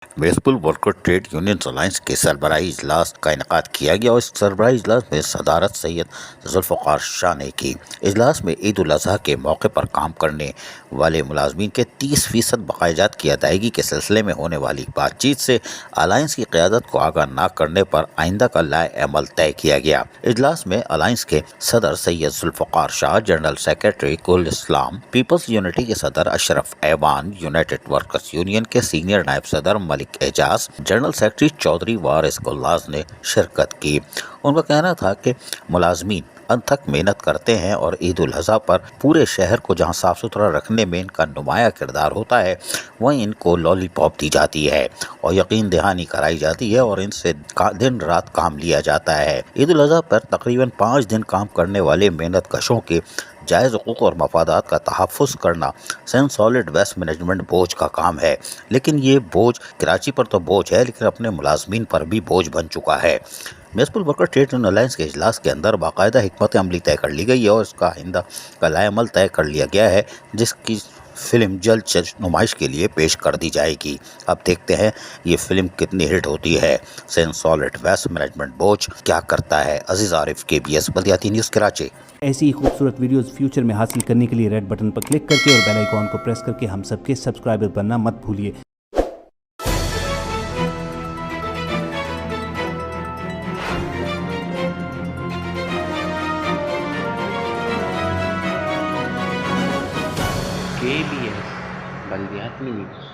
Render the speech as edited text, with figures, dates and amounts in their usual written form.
Municipal worker trade union alliance के सरबराही इजलास का इनेकाद किया गया और इस सरबराही इजलास में सदारत सैयद जुल्फ़िकार शाह ने की। इजलास में ईद उल अज़हा के मौके पर काम करने वाले मुलाजमीन के 30% बकायजात की अदायगी के सिलसिले में होने वाली बातचीत से अलायंस की क़यादत को आगाह न करने पर आइंदा का लाए अमल तय किया गया। इजलास में अलायंस के सदर सैयद जुल्फ़िकार शाह, जनरल सेक्रेटरी कुल इस्लाम पीपल्स यूनिटी के सदर अशरफ ऐवान, यूनाइटेड वर्कर्स यूनियन के सीनियर नायब सदर मलिक एजाज, जनरल सेक्रेटरी चौधरी वारिस गुल्लाज ने शिरकत की। उनका कहना था कि मुलाजमीन अनथक मेहनत करते हैं और ईद उल अज़हा पर पूरे शहर को जहां साफ सुथरा रखने में इनका नुमाया किरदार होता है, वहीं इनको लॉलीपॉप दी जाती है और यकीन दहानी कराई जाती है और इनसे दिन रात काम लिया जाता है। ईद उल अज़हा पर तकरीबन 5 दिन काम करने वाले मेहनत कशों के जायज़ हुकूक और मफादात का तहफ़्फ़ुज़ करना सेंट सॉलिड वेस्ट मैनेजमेंट बोझ का काम है। लेकिन ये बोझ कराची पर तो बोझ है, लेकिन अपने मुलाजमीन पर भी बोझ बन चुका है। Municipal worker trade union alliance के इजलास के अंदर बाकायदा हिकमत अमली तय कर ली गई है और इसका आइंदा का लाएअमल तय कर लिया गया है, जिसकी फिल्म जल्द नुमाइश के लिए पेश कर दी जाएगी। अब देखते हैं ये फिल्म कितनी हिट होती है। सेंट सॉलिड वेस्ट मैनेजमेंट बोझ क्या करता है। अजीज आरिफ, KBS बल्दियाती न्यूज़ कराची। ऐसी ही खूबसूरत वीडियोस फ्यूचर में हासिल करने के लिए रेड बटन पर क्लिक करके और बेल आइकॉन को प्रेस करके हम सबके सब्सक्राइबर बनना मत भूलिए। KBS बल्दियाती न्यूज़।